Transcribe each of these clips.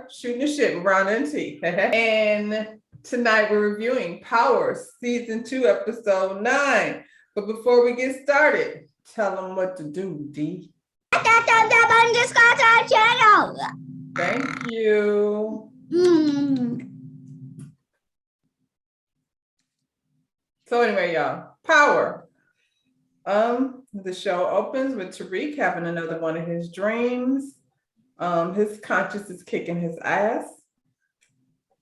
are shooting the shit with Rhonda and T. And tonight we're reviewing Power Season 2, Episode 9. But before we get started, tell them what to do, D. Thank you. So anyway, y'all, Power. The show opens with Tariq having another one of his dreams. His conscience is kicking his ass.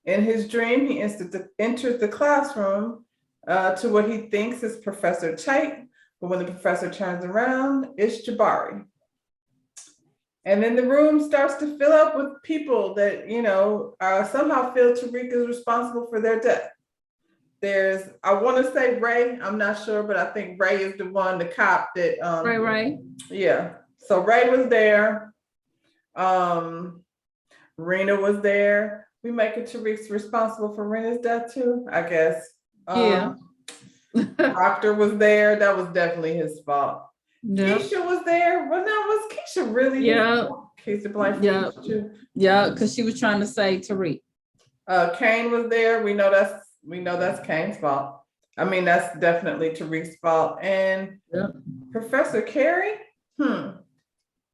In his dream, he enters the classroom to what he thinks is Professor Tate, but when the professor turns around, it's Jabari. And then the room starts to fill up with people that, somehow feel Tariq is responsible for their death. There's, I want to say Ray, I'm not sure, but I think Ray is the one, the cop that Ray. Yeah. So Ray was there. Rena was there. We make it Tariq's responsible for Rena's death too, I guess. Yeah. Doctor was there. That was definitely his fault. Yeah. Keisha was there. Well, no, was Keisha really? Yeah. Keisha Blanford. Yeah. Yeah, because she was trying to say Tariq. Kane was there. We know that's Kane's fault. I mean, that's definitely Tariq's fault. And Professor Carey,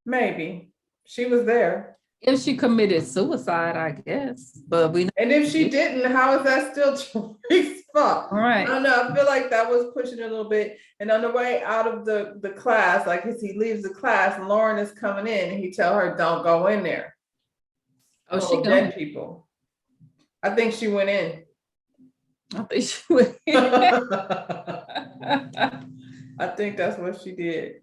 maybe she was there. If she committed suicide, I guess. But and if she didn't, how is that still Tariq's fault? All right. I don't know. I feel like that was pushing it a little bit. And on the way out of the class, like as he leaves the class, Lauren is coming in and he tell her, don't go in there. Oh, she dead people. I think she went in. I think she went in. I think that's what she did.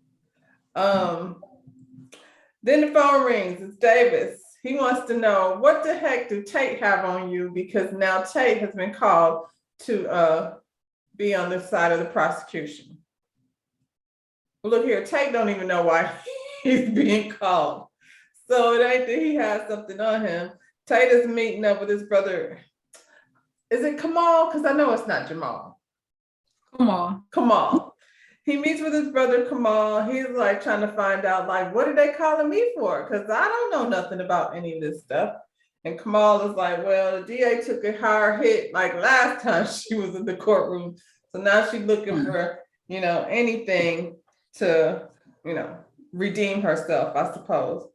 Then the phone rings. It's Davis. He wants to know, what the heck did Tate have on you? Because now Tate has been called to be on the side of the prosecution. Well, look here, Tate don't even know why he's being called. So it ain't that he has something on him. Tate is meeting up with his brother. Is it Kamal? Because I know it's not Jamal. Kamal. He meets with his brother Kamal. He's like trying to find out, like, what are they calling me for? Because I don't know nothing about any of this stuff. And Kamal is like, well, the DA took a hard hit like last time she was in the courtroom. So now she's looking for, anything to, redeem herself, I suppose.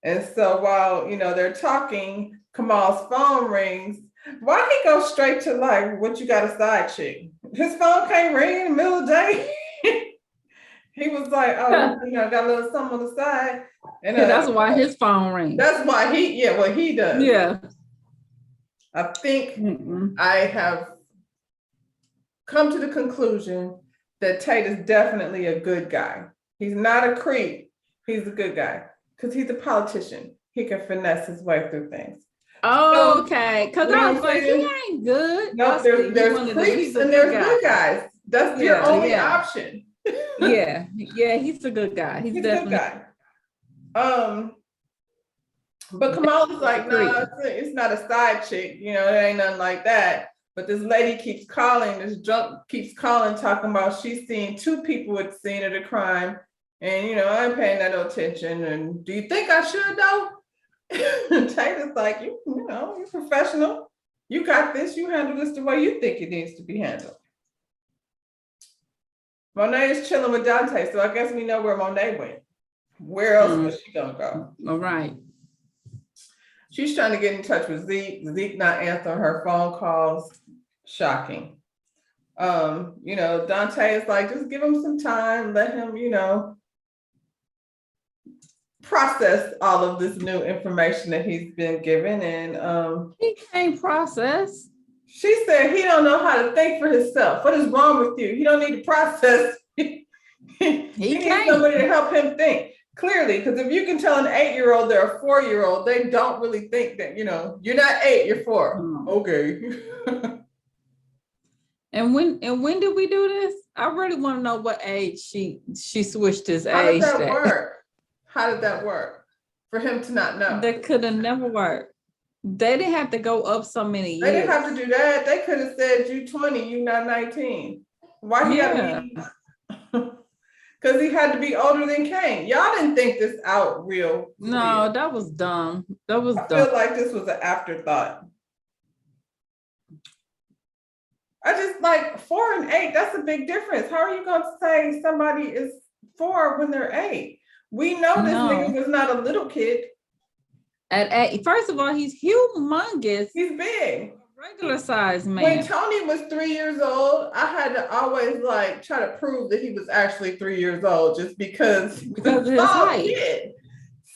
And so while, they're talking, Kamal's phone rings. Why he go straight to like, what you got a side chick? His phone can't ring in the middle of the day. He was like, got a little something on the side. And that's why his phone rings. That's why he does. Yeah. I think I have come to the conclusion that Tate is definitely a good guy. He's not a creep. He's a good guy because he's a politician. He can finesse his way through things. Oh, okay. Because I was like, he ain't good. No, there's creeps and there's good guys. That's your only option. Yeah, he's a good guy. He's definitely a good guy. But Kamal is like, no, it's not a side chick. It ain't nothing like that. But this lady keeps calling. This drunk keeps calling, talking about she's seen two people at the scene of the crime, and I ain't paying that no attention. And do you think I should though? Taylor's like, you're professional. You got this. You handle this the way you think it needs to be handled. Monet is chilling with Dante, so I guess we know where Monet went. Where else was she gonna go? All right. She's trying to get in touch with Zeke. Zeke not answering her phone calls. Shocking. Dante is like, just give him some time, let him, process all of this new information that he's been given. And he can't process. She said he don't know how to think for himself. What is wrong with you? He don't need to process. he needs somebody to help him think. Clearly, because if you can tell an 8-year-old they're a 4-year-old, they don't really think that, you're not 8, you're 4. Okay. And when did we do this? I really want to know what age she switched his How age. How did that work? For him to not know. That could have never worked. They didn't have to go up so many years. They didn't have to do that. They could have said you 20, you not 19. Why he gotta be? because he had to be older than Kane. Y'all didn't think this out real. No, that was dumb. That was I dumb. feel like this was an afterthought. I just like 4 and 8, that's a big difference. How are you going to say somebody is 4 when they're 8? We know this No. nigga was not a little kid. At 8, first of all, he's humongous. He's big. Regular size man. When Tony was 3 years old, I had to always like try to prove that he was actually 3 years old just because of his height. Kid.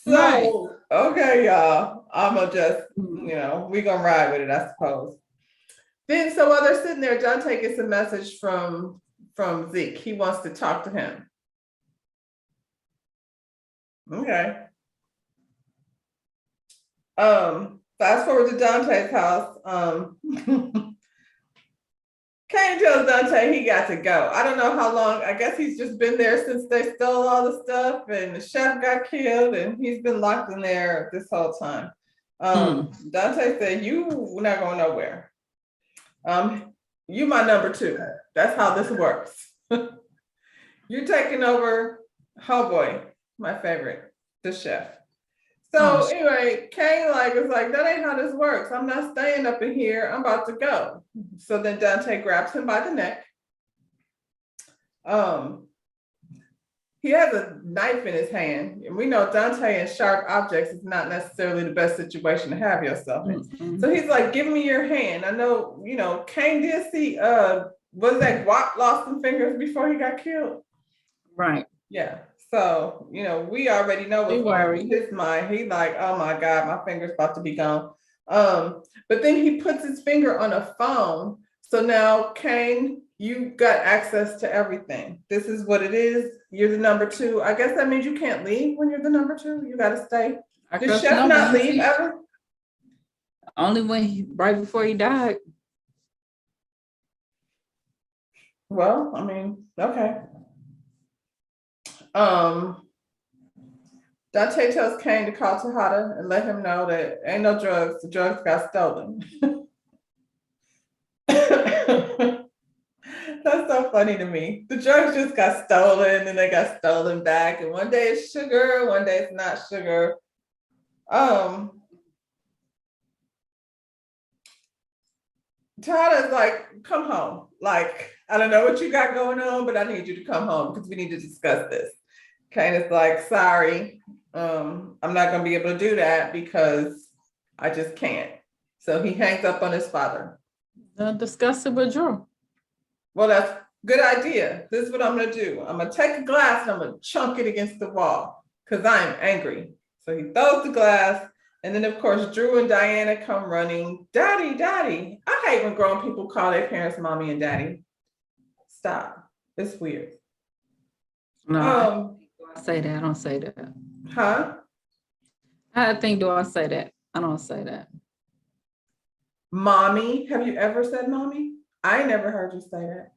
So, Right. Okay, y'all, I'ma just, we gonna ride with it, I suppose. Then, so while they're sitting there, Dante gets a message from Zeke. He wants to talk to him. Okay. Fast forward to Dante's house. Kane tells Dante he got to go. I don't know how long. I guess he's just been there since they stole all the stuff and the chef got killed and he's been locked in there this whole time. Dante said, "You not going nowhere. You my number 2. That's how this works. You're taking over Homeboy, my favorite, the chef." So anyway, Kane is like, that ain't how this works. I'm not staying up in here. I'm about to go. So then Dante grabs him by the neck. He has a knife in his hand. And we know Dante and sharp objects is not necessarily the best situation to have yourself in. Mm-hmm. So he's like, "Give me your hand." I know, Kane did see, was that Guap lost some fingers before he got killed? Right. Yeah. So, we already know what's going in his mind. He's like, "Oh my God, my finger's about to be gone." But then he puts his finger on a phone. So now, Kane, you got access to everything. This is what it is. You're the number 2. I guess that means you can't leave when you're the number 2. You got to stay. Did Chef not leave ever? Only right before he died. Well, I mean, okay. Dante tells Kane to call Tejada and let him know that ain't no drugs. The drugs got stolen. That's so funny to me. The drugs just got stolen and they got stolen back. And one day it's sugar, one day it's not sugar. Tejada's like, "Come home. Like, I don't know what you got going on, but I need you to come home because we need to discuss this." Kane is like, "Sorry, I'm not going to be able to do that because I just can't." So he hangs up on his father. Discuss it with Drew. Well, that's a good idea. This is what I'm going to do. I'm going to take a glass and I'm going to chunk it against the wall because I'm angry. So he throws the glass. And then, of course, Drew and Diana come running. "Daddy, daddy." I hate when grown people call their parents mommy and daddy. Stop. It's weird. No, I say that. I don't say that. Huh? I think, do I say that? I don't say that. Mommy? Have you ever said mommy? I never heard you say that.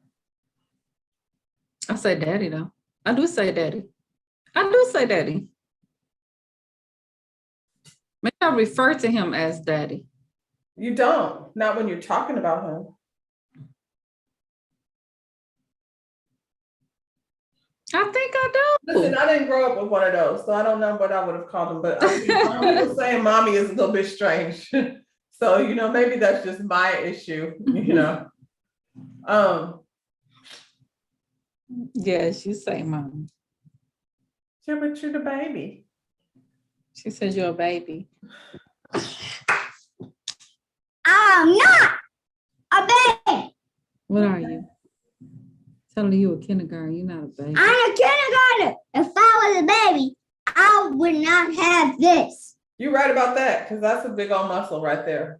I say daddy, though. I do say daddy. I do say daddy. Maybe I refer to him as daddy. You don't. Not when you're talking about him. I think I do. Listen, I didn't grow up with one of those, so I don't know what I would have called him. But people saying mommy is a little bit strange. So, maybe that's just my issue, Yes, you say mommy. Yeah, but you're the baby. She says you're a baby. I'm not a baby. What are you? Telling you a kindergarten, you're not a baby. I'm a kindergartner. If I was a baby, I would not have this. You're right about that, because that's a big old muscle right there.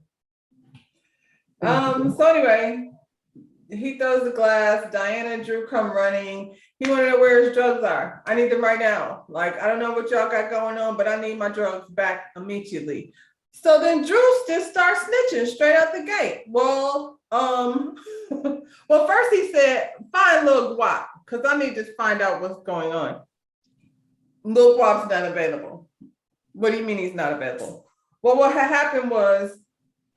So anyway, he throws the glass. Diana and Drew come running. He wanted to know where his drugs are. "I need them right now. Like, I don't know what y'all got going on, but I need my drugs back immediately." So then Drew just starts snitching straight out the gate. Well, first he said, "Find Lil Guap, because I need to find out what's going on." Lil Guap's not available. What do you mean he's not available? Well, what had happened was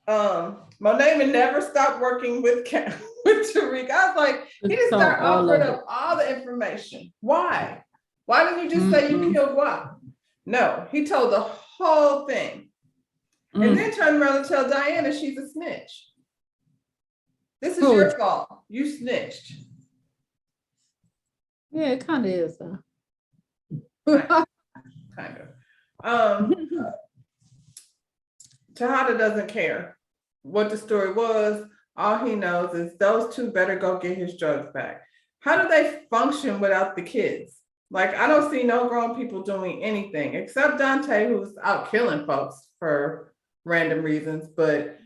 Monet never stopped working with with Tariq. I was like, he didn't So start all offering of it. up all the information. Why? Why didn't you just say you Mm-mm. killed Guap? No, he told the whole thing. And Mm. then turned around and tell Diana she's a snitch. This is Who? your fault. You snitched. Yeah, it kind of is. Though. Kind of. Tejada doesn't care what the story was. All he knows is those two better go get his drugs back. How do they function without the kids? Like, I don't see no grown people doing anything except Dante, who's out killing folks for random reasons. But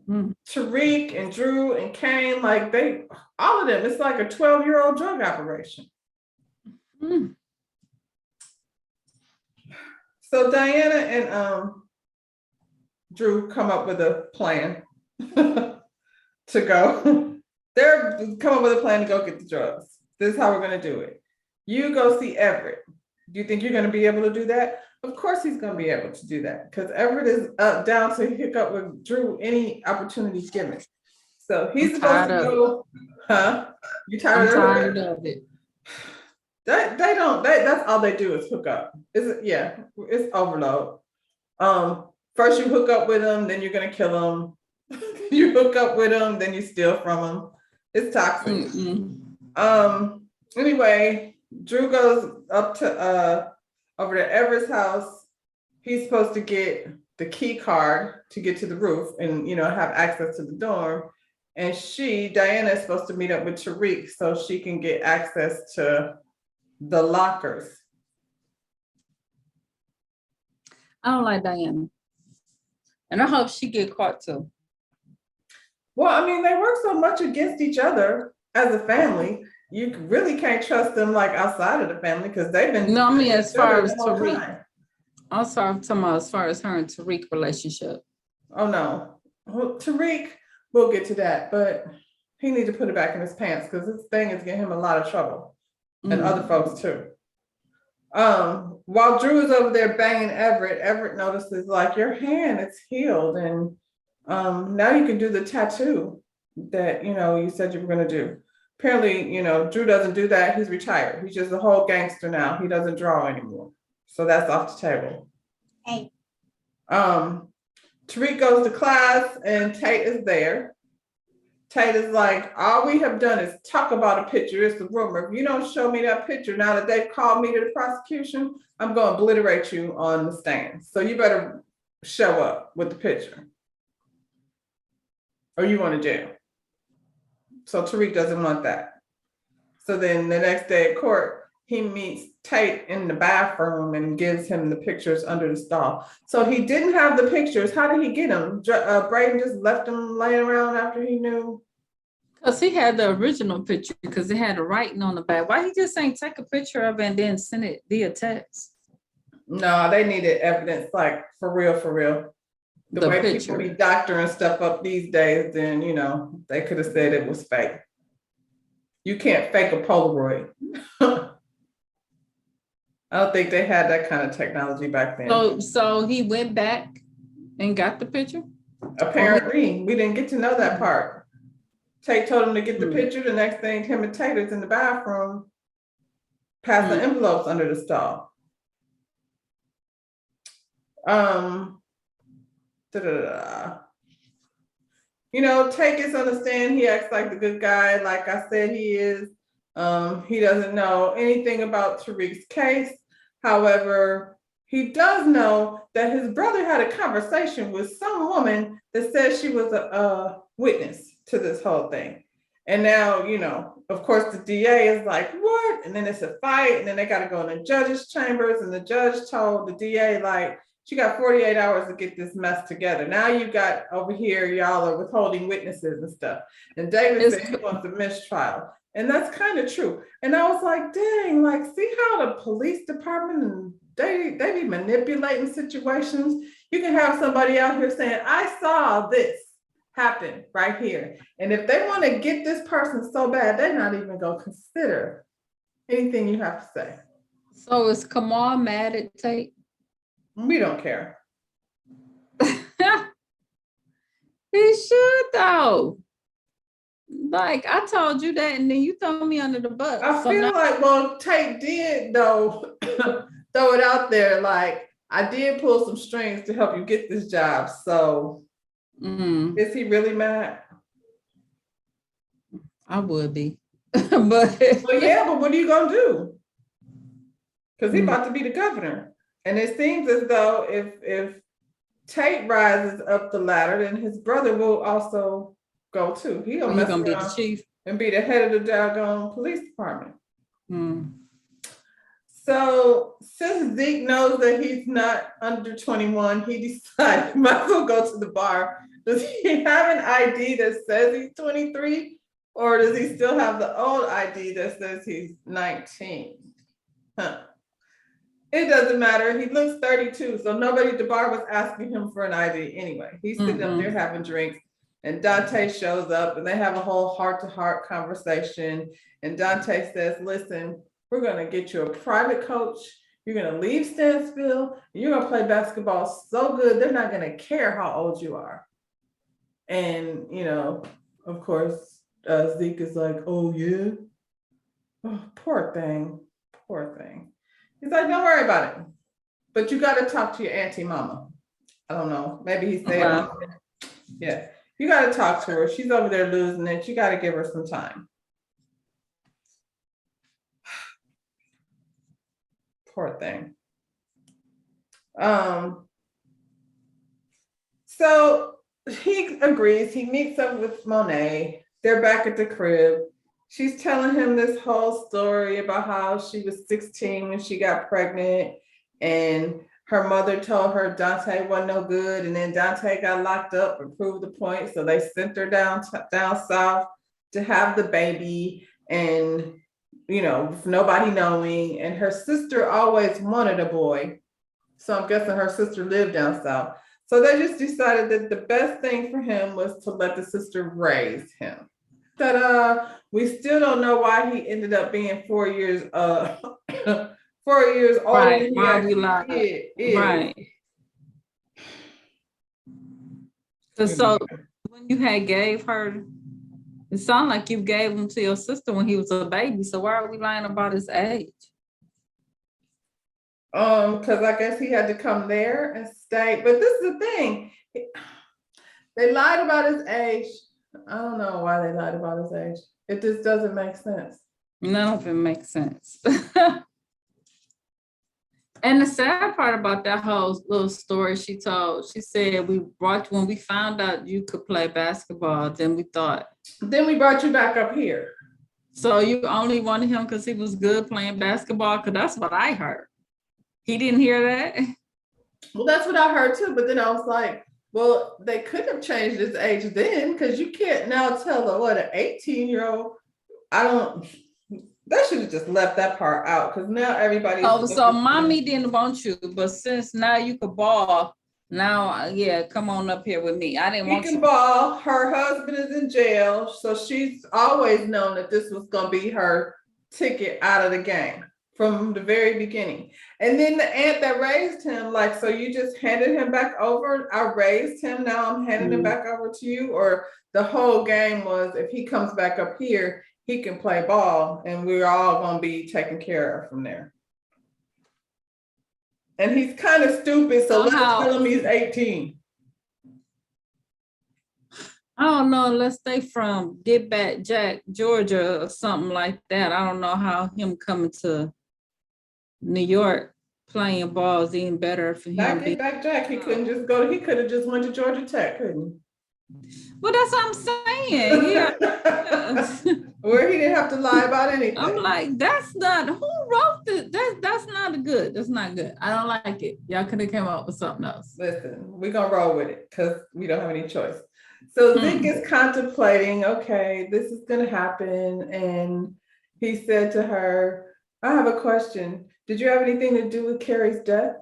Mm. Tariq and Drew and Kane, like all of them, it's like a 12-year-old drug operation. Mm. So Diana and Drew come up with a plan to go. They're come up with a plan to go get the drugs. This is how we're going to do it. You go see Everett. Do you think you're going to be able to do that? Of course he's going to be able to do that because Everett is down to hook up with Drew any opportunities given. So he's supposed to go. Huh? You tired of it? They don't. That's all they do is hook up. It's overload. First you hook up with them, then you're gonna kill them. You hook up with them, then you steal from them. It's toxic. Mm-mm. Anyway, Drew goes up to over to Everett's house. He's supposed to get the key card to get to the roof and have access to the dorm. And Diana, is supposed to meet up with Tariq so she can get access to the lockers. I don't like Diana. And I hope she get caught too. Well, I mean, they work so much against each other as a family. You really can't trust them like outside of the family because they've been. No, I mean as far as the whole Tariq. time. Also, I'm talking about as far as her and Tariq relationship. Oh no, well, Tariq, we'll get to that, but he needs to put it back in his pants because this thing is getting him a lot of trouble. And other folks too. While Drew is over there banging Everett notices like your hand, it's healed, and now you can do the tattoo that you said you were gonna do. Apparently, Drew doesn't do that. He's retired. He's just a whole gangster now. He doesn't draw anymore. So that's off the table. Hey. Tariq goes to class and Tate is there. Tate is like, all we have done is talk about a picture. It's the rumor. If you don't show me that picture, now that they've called me to the prosecution, I'm going to obliterate you on the stand. So you better show up with the picture or you want to jail. So Tariq doesn't want that. So then the next day at court, he meets Tate in the bathroom and gives him the pictures under the stall. So he didn't have the pictures. How did he get them? Braden just left them laying around after he knew? Because he had the original picture because it had the writing on the back. Why he just ain't take a picture of it and then send it via text? No, they needed evidence, like for real, for real. The way picture. people be doctoring stuff up these days, then they could have said it was fake. You can't fake a Polaroid. I don't think they had that kind of technology back then. So he went back and got the picture? Apparently, we didn't get to know that part. Tate told him to get the picture. The next thing, him and Tate is in the bathroom, passing envelopes under the stall. Tate gets on the stand. He acts like the good guy, like I said he is. He doesn't know anything about Tariq's case. However, he does know that his brother had a conversation with some woman that said she was a witness to this whole thing. And now, of course, the DA is like, what? And then it's a fight, and then they got to go in the judge's chambers, and the judge told the DA, like, she got 48 hours to get this mess together. Now you got over here, y'all are withholding witnesses and stuff. And David said he wants a mistrial. And that's kind of true. And I was like, dang, like, see how the police department, and they be manipulating situations. You can have somebody out here saying, I saw this happen right here. And if they want to get this person so bad, they're not even going to consider anything you have to say. So is Kamal mad at Tate? We don't care. He should though. Like I told you that, and then you throw me under the bus. I So feel now- like, well, Tate did though throw it out there. Like, I did pull some strings to help you get this job. So is he really mad? I would be, but Well, yeah, but what are you gonna do? Because he's Mm. about to be the governor. And it seems as though if Tate rises up the ladder, then his brother will also go too. He'll he's mess gonna be the around chief. and be the head of the doggone police department. Mm. So since Zeke knows that he's not under 21, he decided he might as well go to the bar. Does he have an ID that says he's 23? Or does he still have the old ID that says he's 19? Huh. It doesn't matter. He looks 32, so nobody at the bar was asking him for an ID anyway. He's sitting up there having drinks, and Dante shows up, and they have a whole heart-to-heart conversation. And Dante says, listen, we're going to get you a private coach. You're going to leave Stansville. And you're going to play basketball so good, they're not going to care how old you are. And, you know, of course, Zeke is like, oh, yeah? Oh, poor thing. Poor thing. He's like, don't worry about it. But you got to talk to your auntie mama. I don't know. Maybe he said, Wow. yeah, you got to talk to her. She's over there losing it. You got to give her some time. Poor thing. So he agrees. He meets up with Monet. They're back at the crib. She's telling him this whole story about how she was 16 when she got pregnant, and her mother told her Dante wasn't no good, and then Dante got locked up and proved the point. So they sent her down south to have the baby, and you know, with nobody knowing. And her sister always wanted a boy, so I'm guessing her sister lived down south. So they just decided that the best thing for him was to let the sister raise him. That we still don't know why he ended up being 4 years 4 years older Right, than he why we actually lied. is. Right. So when you had gave her, it sounded like you gave him to your sister when he was a baby. So why are we lying about his age? Because I guess he had to come there and stay. But this is the thing. They lied about his age. I don't know why they lied about his age. It just doesn't make sense. None of it makes sense. And the sad part about that whole little story she told, she said, we brought you when we found out you could play basketball, then we thought. Then we brought you back up here. So you only wanted him because he was good playing basketball? Because that's what I heard. He didn't hear that? Well, that's what I heard too. But then I was like, well, they could have changed his age then, because you can't now tell an 18-year-old. They should have just left that part out, because now everybody. Oh, so mommy didn't want you, but since now you could ball, now, yeah, come on up here with me. I didn't He want can you. ball. Her husband is in jail, so she's always known that this was going to be her ticket out of the game from the very beginning. And then the aunt that raised him, like, so you just handed him back over? I raised him, now I'm handing him back over to you? Or the whole game was, if he comes back up here, he can play ball, and we're all going to be taken care of from there. And he's kind of stupid, so let's tell him he's 18. I don't know, unless they from Get Back Jack, Georgia or something like that. I don't know how him coming to New York playing ball is even better for him. Not Get Back Jack, he couldn't just go, he could have just went to Georgia Tech, couldn't Well, that's what I'm saying. he? Yeah. Where he didn't have to lie about anything. I'm like, that's not, who wrote this? That's not good. That's not good. I don't like it. Y'all could have come up with something else. Listen, we're gonna roll with it because we don't have any choice. So Zeke is contemplating, okay, this is gonna happen. And he said to her, I have a question. Did you have anything to do with Carrie's death?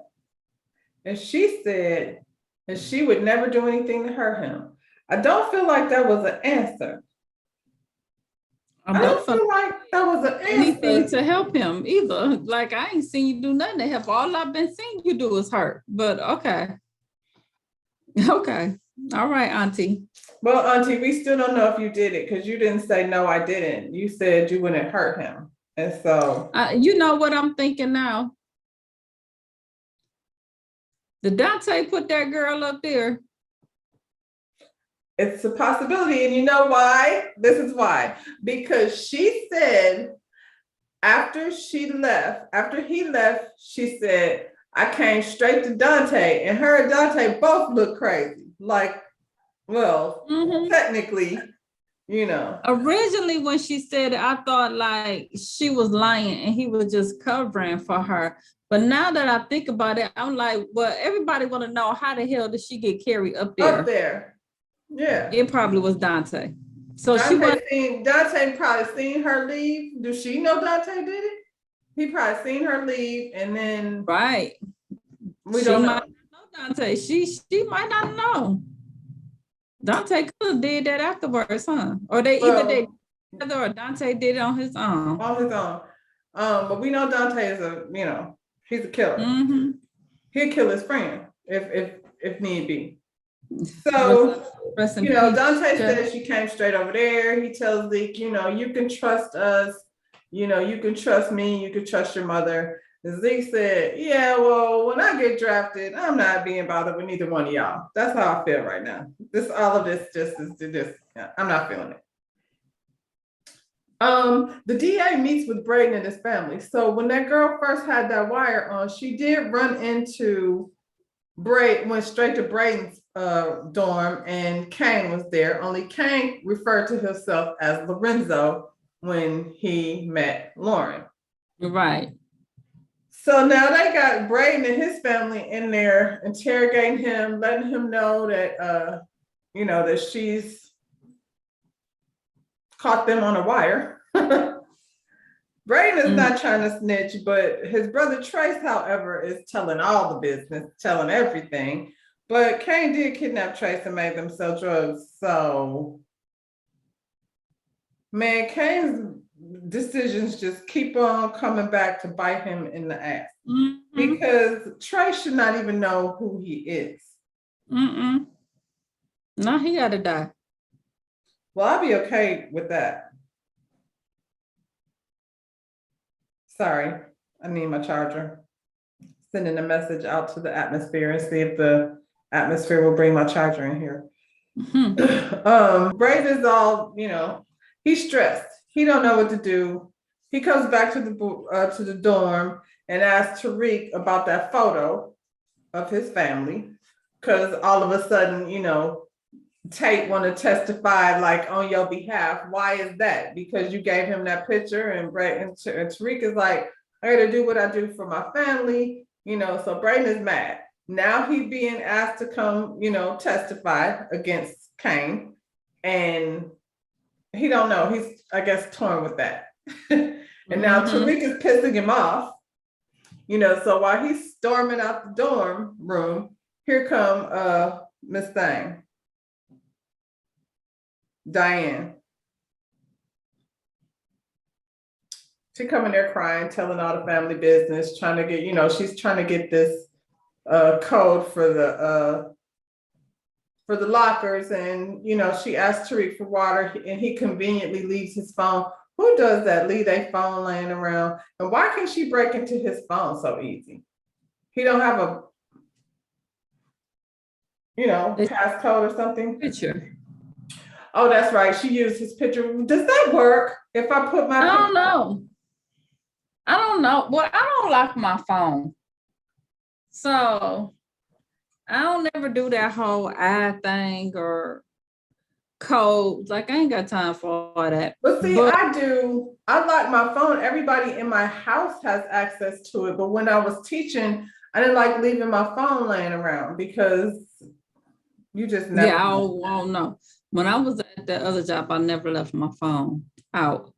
And she said, and she would never do anything to hurt him. I don't feel like that was an answer. I don't feel like that was an anything answer. to help him either. Like, I ain't seen you do nothing to help. All I've been seeing you do is hurt. But okay. Okay. All right, Auntie. Well, Auntie, we still don't know if you did it because you didn't say no, I didn't. You said you wouldn't hurt him. And so You know what I'm thinking now? Did Dante put that girl up there? it's a possibility. And you know why? This is why. Because she said after he left, she said, I came straight to Dante, and her and Dante both look crazy. Like, well, technically, you know. Originally, when she said it, I thought like she was lying and he was just covering for her. But now that I think about it, I'm like, well, everybody want to know how the hell did she get carried up there? Up there. Yeah. It probably was Dante. So Dante probably seen her leave. Do she know Dante did it? He probably seen her leave, and then right. We don't know. Might not know Dante. She might not know. Dante could have did that afterwards, huh? Or they did together, or Dante did it on his own. On his own. But we know Dante is he's a killer. He'll kill his friend if need be. So, Dante said she came straight over there. He tells Zeke, you can trust us. You can trust me. You can trust your mother. And Zeke said, yeah, well, when I get drafted, I'm not being bothered with neither one of y'all. That's how I feel right now. All of this just is this. I'm not feeling it. The DA meets with Braden and his family. So when that girl first had that wire on, she did run into Braden, went straight to Braden's dorm, and Kane was there. Only Kane referred to himself as Lorenzo when he met Lauren. Right. So now they got Braden and his family in there interrogating him, letting him know that that she's caught them on a wire. Braden is not trying to snitch, but his brother Trace, however, is telling all the business, telling everything. But Kane did kidnap Trace and make them sell drugs. So, man, Kane's decisions just keep on coming back to bite him in the ass. Because Trace should not even know who he is. No, he gotta die. Well, I'll be okay with that. Sorry, I need my charger. Sending a message out to the atmosphere and see if the atmosphere will bring my charger in here. Braden is all, he's stressed. He don't know what to do. He comes back to the dorm and asks Tariq about that photo of his family, because all of a sudden, Tate want to testify like on your behalf. Why is that? Because you gave him that picture, and Tariq is like, I gotta do what I do for my family, so Braden is mad. Now he being asked to come, testify against Kane, and he don't know. He's, I guess, torn with that. And now Tariq is pissing him off, so while he's storming out the dorm room, here come Miss Thing. Diane. She coming there crying, telling all the family business, trying to get, she's trying to get this code for the lockers, and she asked Tariq for water, and he conveniently leaves his phone. Who does that? Leave their phone laying around? And why can she break into his phone so easy? He don't have a passcode or something? Picture. Oh, that's right. She used his picture. Does that work? If I put my I don't know. Well, I don't lock my phone. So I don't ever do that whole eye thing or codes. Like, I ain't got time for all that. But see, I do. I lock my phone. Everybody in my house has access to it. But when I was teaching, I didn't like leaving my phone laying around because you just never. Yeah, I don't know. When I was at the other job, I never left my phone out.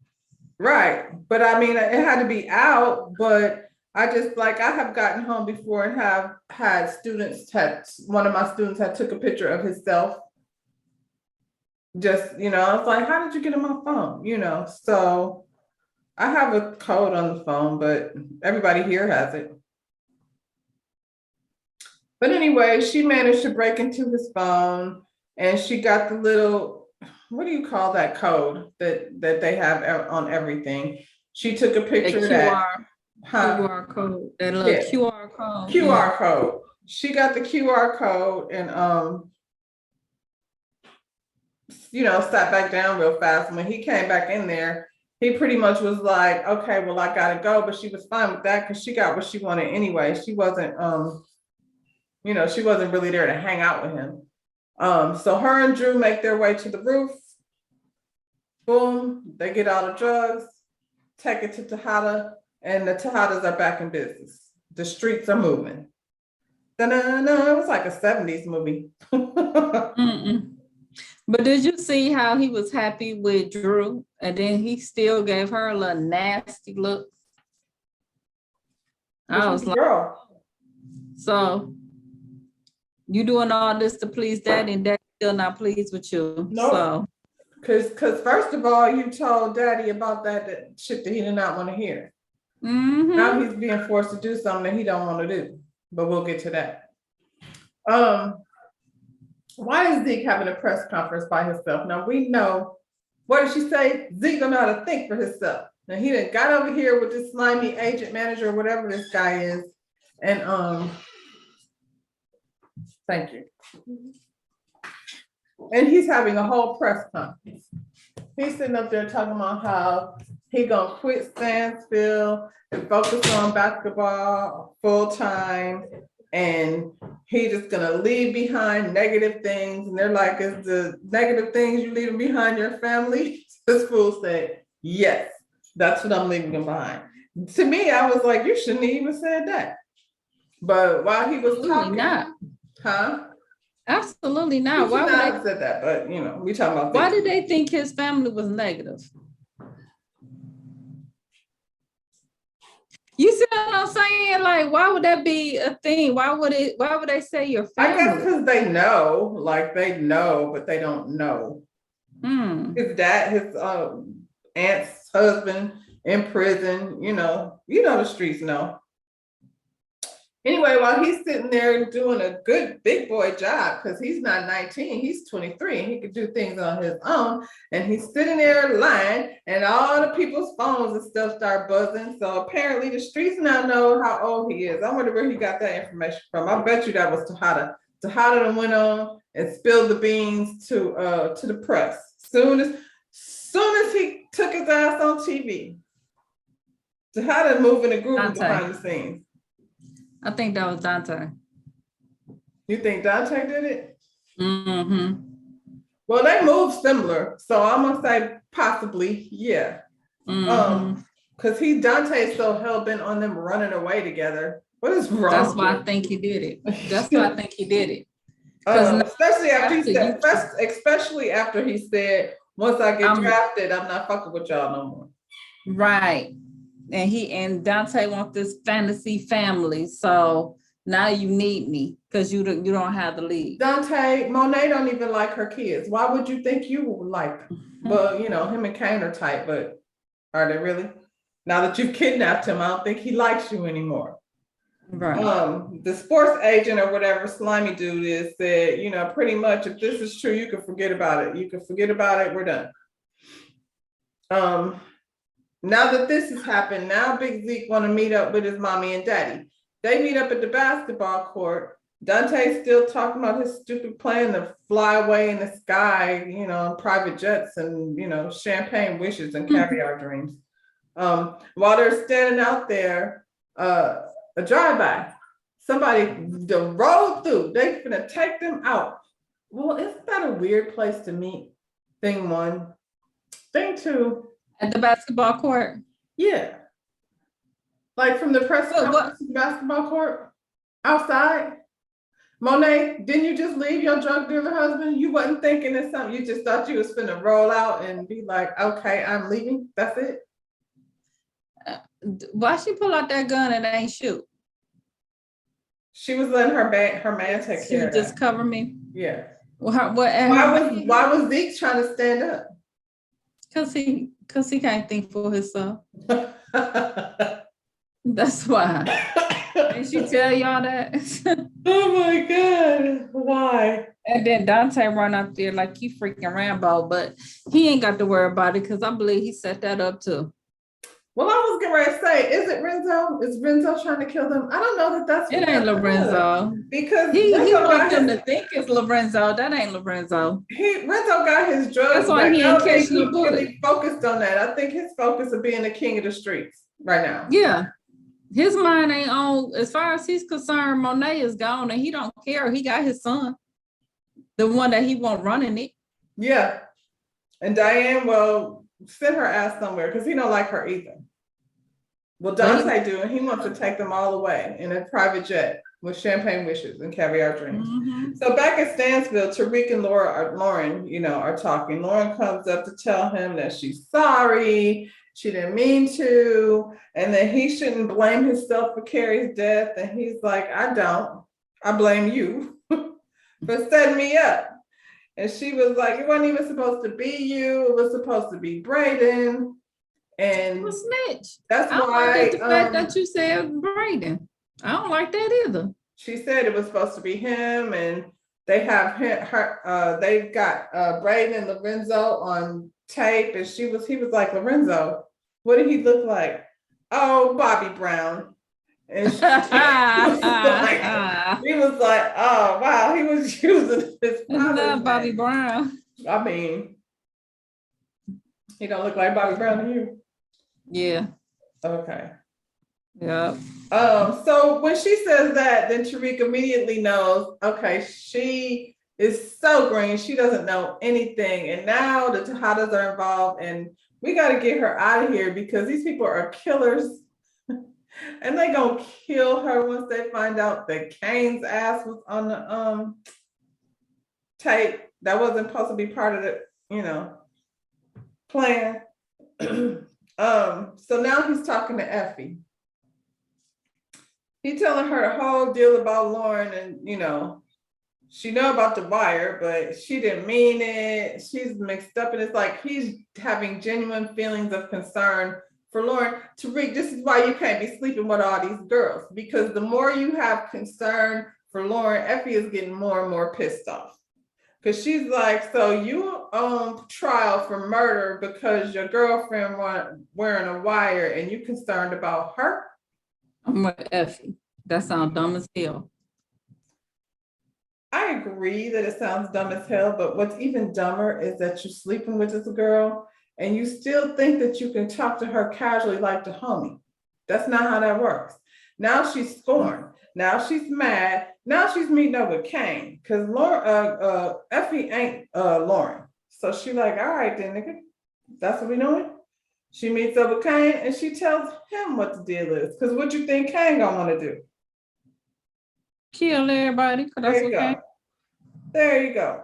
Right. But I mean, it had to be out, but I just I have gotten home before and have had one of my students had took a picture of himself. Just, I was like, how did you get on my phone? So I have a code on the phone, but everybody here has it. But anyway, she managed to break into his phone. and she got the little, what do you call that code that they have on everything? She took a The picture of that. Huh? QR code, that little Yeah. QR code. QR code. She got the QR code and sat back down real fast. When he came back in there, he pretty much was like, okay, well, I gotta go. But she was fine with that because she got what she wanted anyway. She wasn't she wasn't really there to hang out with him. So her and Drew make their way to the roof. Boom, they get all the drugs, take it to Tejada, and the Tejadas are back in business. The streets are moving. Da-na-na, it was like a 70s movie. Mm-mm. But did you see how he was happy with Drew, and then he still gave her a little nasty look? I was like, girl. so you doing all this to please Daddy, and Daddy still not pleased with you? Nope. So Because first of all, you told Daddy about that shit that he did not want to hear. mhm. Now he's being forced to do something that he don't want to do. But we'll get to that. Why is Zeke having a press conference by himself? Now we know, what did she say? Zeke don't know how to think for himself. Now he done got over here with this slimy agent manager, whatever this guy is. And thank you. And he's having a whole press conference. He's sitting up there talking about how he gonna quit Stansfield and focus on basketball full time. And he just gonna leave behind negative things. And they're like, is the negative things you leaving behind your family? This fool said, yes, that's what I'm leaving behind. To me, I was like, you shouldn't have even said that. But while he was Absolutely talking, not. huh? Absolutely He not. should Why not would have said that, but we talking about why Vicky. did they think his family was negative? You see what I'm saying? Like, why would that be a thing? Why would they say your I guess family? because they know, but they don't know. Hmm. His dad, his aunt's husband in prison, the streets know. Anyway, while he's sitting there doing a good big boy job, because he's not 19, he's 23, and he could do things on his own. And he's sitting there lying, and all the people's phones and stuff start buzzing. So apparently the streets now know how old he is. I wonder where he got that information from. I bet you that was Tejada. Tejada then went on and spilled the beans to the press. Soon as he took his ass on TV, Tejada moving and grooving Dante. behind the scenes. I think that was Dante. You think Dante did it? Mm-hmm. Well, they move similar, so I'm gonna say possibly, yeah. Mm-hmm. Because Dante is so hell bent on them running away together. What is wrong? That's why I with think he did it. That's why I think he did it. especially after he said, after especially after he said, once I get drafted, I'm not fucking with y'all no more. Right. And Dante wants this fantasy family. So now you need me because you don't have the lead. Dante, Monet don't even like her kids. Why would you think you would like them? Well, him and Kane are tight, but are they really? Now that you've kidnapped him, I don't think he likes you anymore. Right. The sports agent or whatever slimy dude is said, pretty much if this is true, you can forget about it. You can forget about it. We're done. Now that this has happened, now Big Zeke want to meet up with his mommy and daddy. They meet up at the basketball court. Dante's still talking about his stupid plan to fly away in the sky, private jets and, champagne wishes and caviar dreams. While they're standing out there, a drive-by, somebody rode through. They finna take them out. Well, isn't that a weird place to meet? Thing one. Thing two. At the basketball court? Yeah. Like from the press conference to the basketball court? Outside? Monet, didn't you just leave your drug dealer husband? You wasn't thinking of something. You just thought you was finna roll out and be like, okay, I'm leaving. That's it. Why she pull out that gun and ain't shoot? She was letting her man take care of She just that. cover me. Yeah. Why was Zeke trying to stand up? Cause he can't think for himself. That's why. Did she tell y'all that? Oh my God. Why? And then Dante run out there like he freaking Rambo, but he ain't got to worry about it because I believe he set that up too. Well, I was getting ready to say, is it Renzo? Is Renzo trying to kill them? I don't know that that's It ain't Lorenzo. because He Renzo got wants them his, to think it's Lorenzo. That ain't Lorenzo. Renzo got his drugs That's why back. he I ain't don't think catching the he's bullet. really focused on that. I think his focus is being the king of the streets right now. Yeah. His mind ain't on, as far as he's concerned, Monet is gone and he don't care. He got his son. The one that he won't running it. Yeah. And Diane will send her ass somewhere because he don't like her either. Well, Dante do, and he wants to take them all away in a private jet with champagne wishes and caviar dreams. Mhm. So back at Stansville, Tariq and Lauren, are talking. Lauren comes up to tell him that she's sorry, she didn't mean to, and that he shouldn't blame himself for Carrie's death. And he's like, I don't. I blame you for setting me up. And she was like, it wasn't even supposed to be you. It was supposed to be Brayden. And Well, snitch. that's I don't why like the fact that you said Brayden. I don't like that either. she said it was supposed to be him, and they have they've got Brayden and Lorenzo on tape, and he was like, Lorenzo, what did he look like? Oh, Bobby Brown. And he was like, oh wow, he was using his Not Bobby name. Brown. I mean, he don't look like Bobby Brown to you. Yeah. Okay. Yeah. So when she says that, then Tariq immediately knows, okay, she is so green, she doesn't know anything. And now the Tejadas are involved, and we got to get her out of here because these people are killers. And they gonna kill her once they find out that Kane's ass was on the tape. That wasn't supposed to be part of the, plan. So now he's talking to Effie. He telling her the whole deal about Lauren, and she know about the wire, but she didn't mean it. She's mixed up, and it's like he's having genuine feelings of concern for Lauren. Tariq, this is why you can't be sleeping with all these girls, because the more you have concern for Lauren, Effie is getting more and more pissed off. Because she's like, so you on trial for murder because your girlfriend wearing a wire and you concerned about her? I'm with Effie. That sounds dumb as hell. I agree that it sounds dumb as hell, but what's even dumber is that you're sleeping with this girl and you still think that you can talk to her casually like the homie. That's not how that works. Now she's scorned. Now she's mad. Now she's meeting up with Kane because Effie ain't Lauren. So she like, all right then, nigga, that's what we doing. She meets up with Kane and she tells him what the deal is. Because what you think Kane gonna want to do? Kill everybody. 'Cause that's There you okay. go. There you go.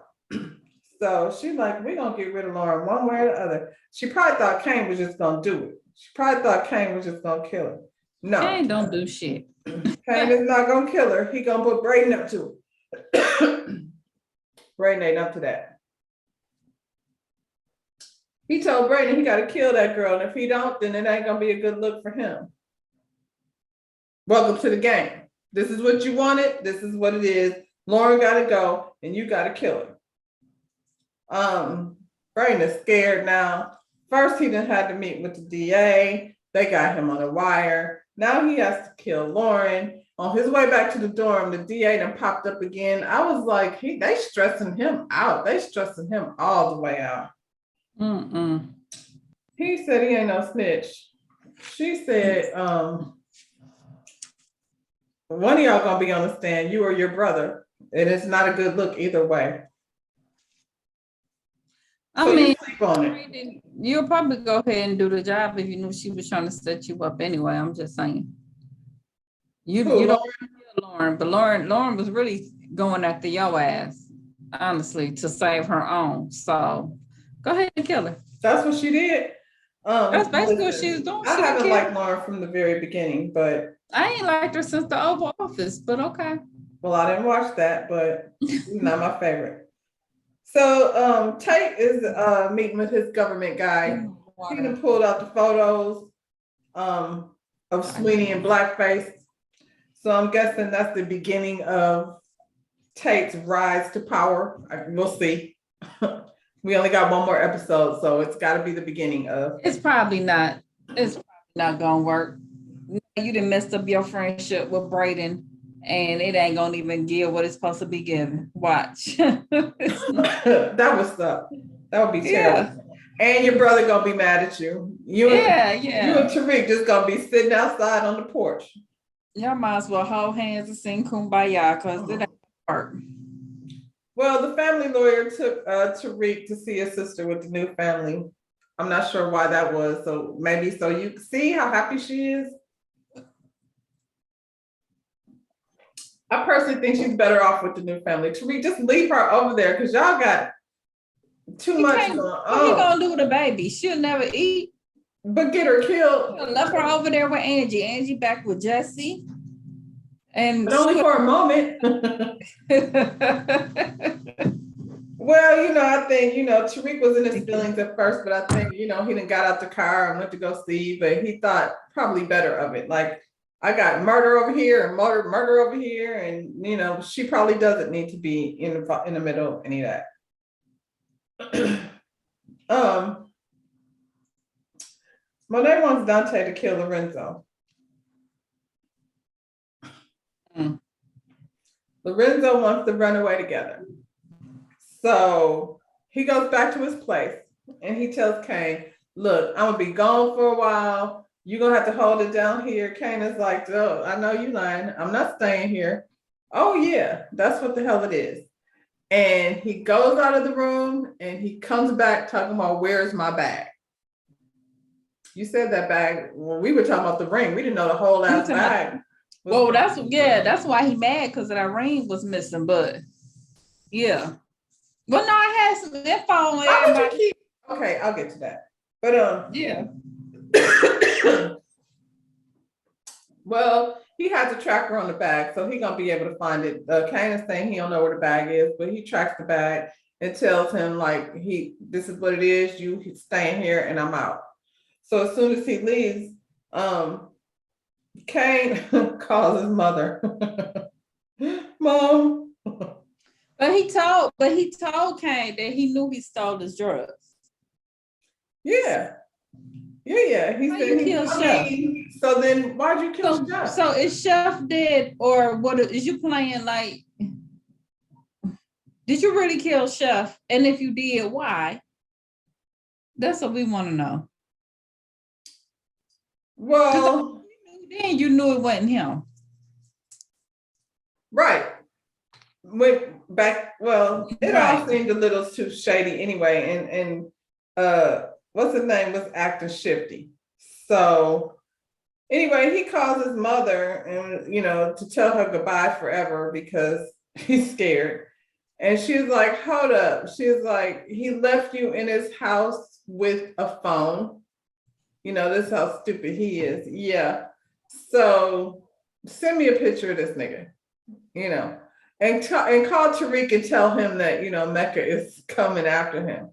So she's like, we're gonna get rid of Lauren one way or the other. She probably thought Kane was just gonna do it. She probably thought Kane was just gonna kill her. No. Kane don't do shit. Kane is not gonna kill her. He gonna put Brayden up to it. Brayden ain't up to that. He told Brayden he gotta kill that girl, and if he don't, then it ain't gonna be a good look for him. Welcome to the game. This is what you wanted. This is what it is. Lauren gotta go, and you gotta kill her. Brayden is scared now. First, he done had to meet with the DA. They got him on a wire. Now he has to kill Lauren. On his way back to the dorm, the DA done popped up again. I was like, they stressing him out. They stressing him all the way out. He said he ain't no snitch. She said, one of y'all gonna be on the stand, you or your brother. And it's not a good look either way. I So mean, you sleep on it. you'll probably go ahead and do the job if you knew she was trying to set you up anyway. I'm just saying. You don't kill Lauren, but Lauren was really going after your ass, honestly, to save her own. So go ahead and kill her. That's what she did. That's basically what she's doing. I haven't liked Lauren from the very beginning, but I ain't liked her since the Oval Office, but okay. Well, I didn't watch that, but she's not my favorite. So Tate is meeting with his government guy. He done pulled out the photos of Sweeney in blackface. So I'm guessing that's the beginning of Tate's rise to power. We'll see. We only got one more episode, so it's got to be the beginning of. It's probably not. It's probably not gonna work. You done messed up your friendship with Braden, and it ain't gonna even give what it's supposed to be given. Watch. That would suck. That would be Yeah. terrible. And your brother gonna be mad at you. You and Yeah. Tariq just gonna be sitting outside on the porch. Y'all might as well hold hands and sing Kumbaya because it ain't work. Well, the family lawyer took Tariq to see his sister with the new family. I'm not sure why that was. So maybe so you can see how happy she is. I personally think she's better off with the new family. Tariq, just leave her over there because y'all got too much going What he on. gonna do with the baby? She'll never eat. But get her killed. Left her over there with Angie. Angie back with Jesse. And But only for a moment. Well, I think, Tariq was in his feelings at first, but I think, he done got out the car and went to go see, but he thought probably better of it. Like, I got murder over here and murder over here. And, she probably doesn't need to be in the middle of any of that. Monet wants Dante to kill Lorenzo. Lorenzo wants to run away together. So he goes back to his place and he tells Cain, look, I'm gonna be gone for a while. You're gonna have to hold it down here. Cain is like, oh, I know you lying. I'm not staying here. Oh yeah, that's what the hell it is. And he goes out of the room and he comes back talking about, where's my bag? You said that bag when we were talking about the ring. We didn't know the whole ass bag. Well, that's why he mad, because that ring was missing. But yeah. Well, no, I had some info on everybody. Okay, I'll get to that. But yeah. Well, he has a tracker on the bag, so he's gonna be able to find it. Cain is saying he don't know where the bag is, but he tracks the bag and tells him like this is what it is. You staying here and I'm out. So as soon as he leaves, Cain calls his mother, Mom. But he told Cain that he knew he stole his drugs. Yeah. He Why said you kill Chef? So then why'd you kill Chef? So is Chef dead, or what is you playing like? Did you really kill Chef? And if you did, why? That's what we want to know. Well, then you knew it wasn't him. Right. Went back. Well, it all seemed a little too shady anyway. And what's his name was acting shifty. So anyway, he calls his mother and to tell her goodbye forever because he's scared. And she's like, hold up. She's like, he left you in his house with a phone. This is how stupid he is. Yeah. So send me a picture of this nigga, and call Tariq and tell him that, Mecca is coming after him.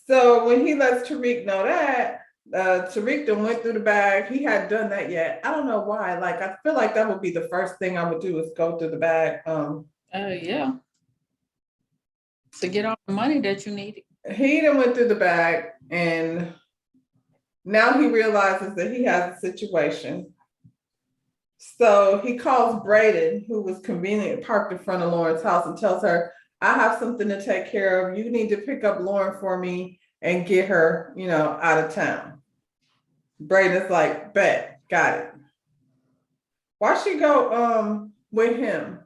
So when he lets Tariq know that, Tariq done went through the bag. He hadn't done that yet. I don't know why. Like, I feel like that would be the first thing I would do is go through the bag. Yeah. To get all the money that you needed. He done went through the bag and now he realizes that he has a situation. So he calls Braden, who was conveniently parked in front of Lauren's house, and tells her, I have something to take care of. You need to pick up Lauren for me and get her, out of town. Braden's like, bet, got it. Why she go with him?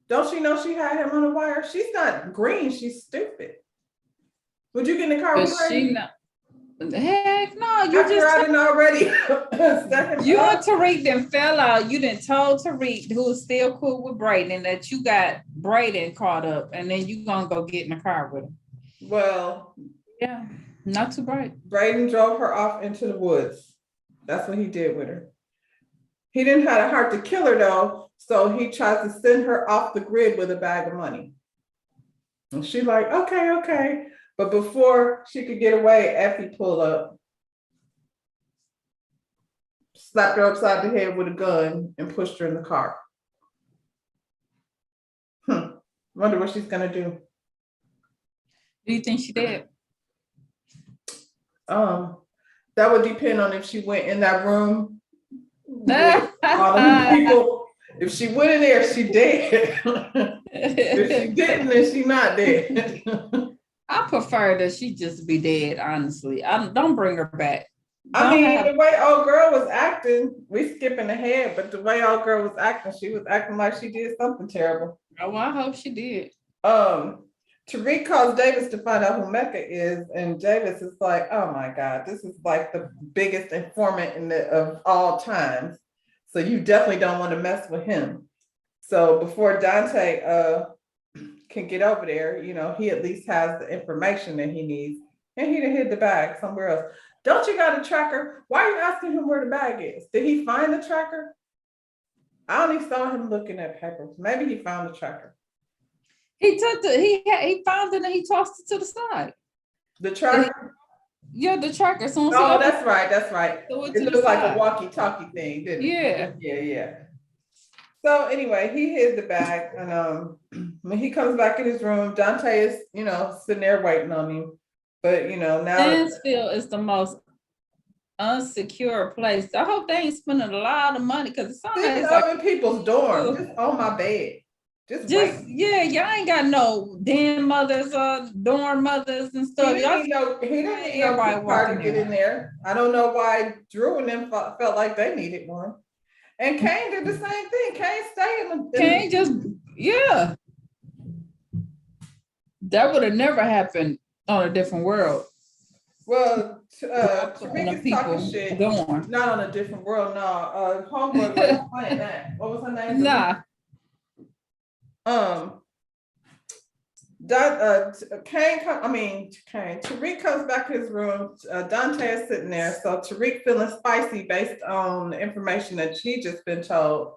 Don't she know she had him on the wire? She's not green, she's stupid. Would you get in the car with Braden? Heck no, you After just I didn't already. You and Tariq then fell out. You didn't told Tariq, who is still cool with Braden, that you got Braden caught up, and then you gonna go get in the car with him. Well, yeah, not too bright. Braden drove her off into the woods. That's what he did with her. He didn't have a heart to kill her though, so he tries to send her off the grid with a bag of money. And she's like, okay. But before she could get away, Effie pulled up, slapped her upside the head with a gun, and pushed her in the car. Wonder what she's gonna do. Do you think she did? That would depend on if she went in that room with all the people. If she went in there, she dead. If she didn't, then she not dead. I prefer that she just be dead, honestly. Don't bring her back. I mean, the way old girl was acting, we skipping ahead, but the way old girl was acting, she was acting like she did something terrible. Oh, I hope she did. Tariq calls Davis to find out who Mecca is, and Davis is like, "Oh my God, this is like the biggest informant of all times. So you definitely don't want to mess with him." So before Dante can get over there, he at least has the information that he needs, and he done hid the bag somewhere else. Don't you got a tracker? Why are you asking him where the bag is? Did he find the tracker? I only saw him looking at papers. Maybe he found the tracker. He took he found it and he tossed it to the side. The tracker? Yeah, the tracker. Oh, that's right. So It looks like a walkie-talkie thing, didn't it? Yeah. Yeah. So anyway, he hid the bag, and when he comes back in his room, Dante is, sitting there waiting on him. But now Stansfield is the most unsecure place. I hope they ain't spending a lot of money because it's this like in people's dorm, just on my bed. Just y'all ain't got no den mothers or dorm mothers and stuff. He didn't know to get in there. I don't know why Drew and them felt like they needed one. And Kane did the same thing. Kane stayed in the Kane just that would have never happened on A Different World. Well, Tariq is talking shit. Not on A Different World, no. Homeboy was playing that. What was her name? Nah. Tariq comes back to his room. Dante is sitting there. So Tariq feeling spicy based on the information that she just been told.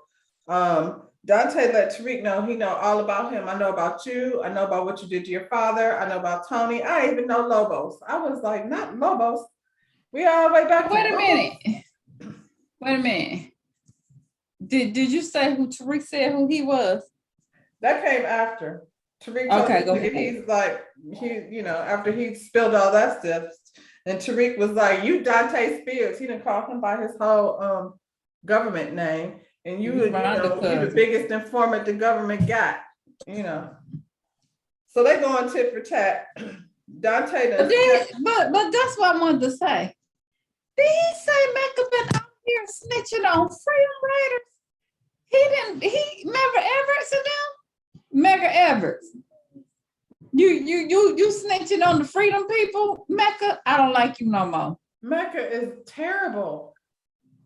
Dante let Tariq know he know all about him. I know about you. I know about what you did to your father. I know about Tony. I even know Lobos. I was like, not Lobos. We all the way back. Wait a minute. Did you say who Tariq said who he was? That came after. Tariq go ahead. He's like, after he spilled all that stuff, and Tariq was like, "You Dante Spears." He didn't call him by his whole government name, and you're the biggest informant the government got. So they go on tit for tat. Dante does. But that's what I wanted to say. Did he say Mecca been out here snitching on Freedom Riders? He Medgar Evers and them? Medgar Evers. You snitching on the freedom people, Mecca? I don't like you no more. Mecca is terrible.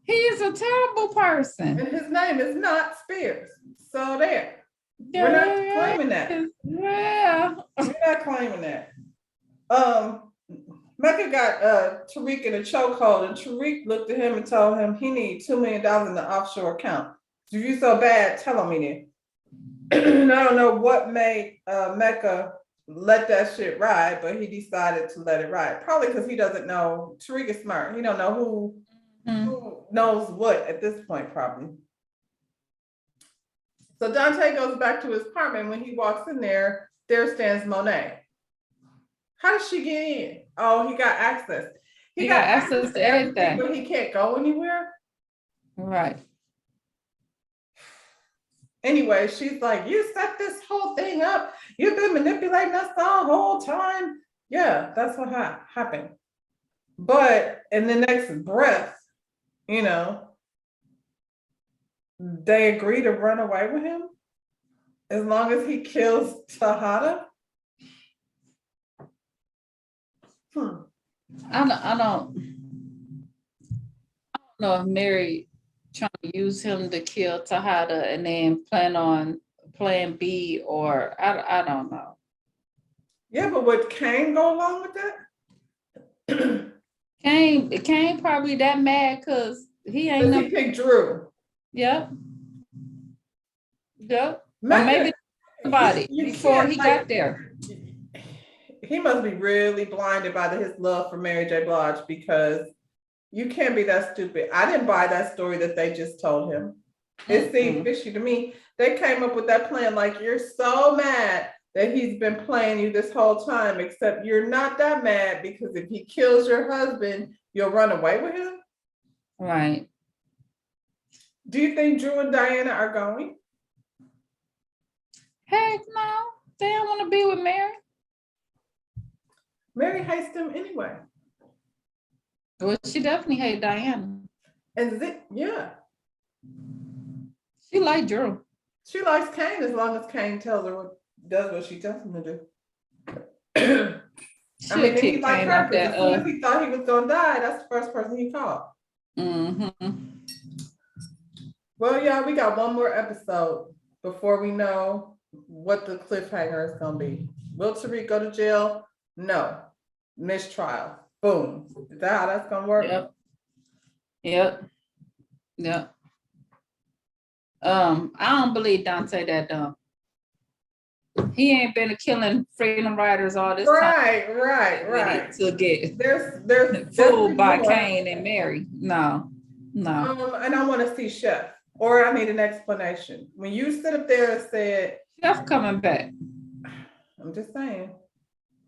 He is a terrible person. And his name is not Spears. So there. We're not claiming that. Yeah. We're not claiming that. Mecca got Tariq in a chokehold, and Tariq looked at him and told him he needs $2 million in the offshore account. If you so bad, tell him he did. I don't know what made Mecca let that shit ride, but he decided to let it ride. Probably because he doesn't know. Tariq is smart. He don't know who knows what at this point, probably. So Dante goes back to his apartment. When he walks in there stands Monet. How did she get in? Oh, he got access. He got access to everything. But he can't go anywhere? Right. Anyway, she's like, you set this whole thing up. You've been manipulating us the whole time. Yeah, that's what happened. But in the next breath, they agree to run away with him as long as he kills Tejada. I don't know if Mary trying to use him to kill Tejada and then plan on plan B, or I don't know. Yeah, but would Kane go along with that? Kane probably that mad because he ain't he picked Drew. Yep. Or maybe somebody before he got there. He must be really blinded by his love for Mary J. Blige, because you can't be that stupid. I didn't buy that story that they just told him. It seemed fishy to me. They came up with that plan like you're so mad that he's been playing you this whole time, except you're not that mad because if he kills your husband, you'll run away with him. Right. Do you think Drew and Diana are going? Heck no, they don't want to be with Mary. Mary hates them anyway. Well, she definitely hate Diana. And yeah, She like Drew. she likes Kane as long as Kane tells her does what she tells him to do. She I mean, kick he liked Kane her out 'cause as soon that. as he thought he was gonna die, that's the first person he called. Well, yeah, we got one more episode before we know what the cliffhanger is gonna be. Will Tariq go to jail? No. Mistrial. Boom. Is that how that's gonna work? Yep. I don't believe Dante that dumb. He ain't been killing freedom riders all this time. Right. To get There's fooled by more. Kane and Mary. No. And I want to see Chef, or I need an explanation. When you sit up there and said, Chef coming back. I'm just saying.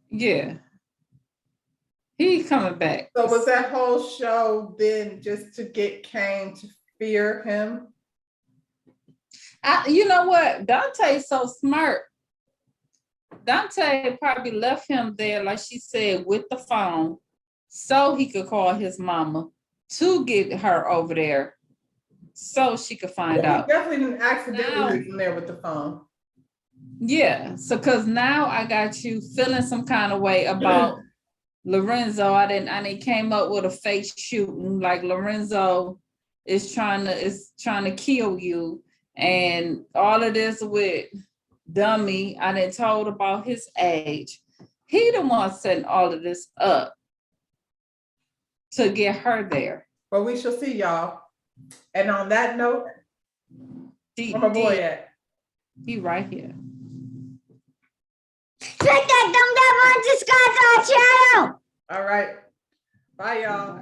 Yeah. He coming back. So was that whole show then just to get Kane to fear him? You know what? Dante's so smart. Dante probably left him there, like she said, with the phone so he could call his mama to get her over there so she could find out. He definitely didn't accidentally leave him there with the phone. Yeah, so because now I got you feeling some kind of way about Lorenzo. I didn't came up with a fake shooting, like Lorenzo is trying to kill you, and all of this with Dummy. I didn't told about his age. He the one setting all of this up to get her there. But we shall see, y'all. And on that note, where my boy at? He right here. Click that thumbs up on subscribe to our channel. All right. Bye, y'all.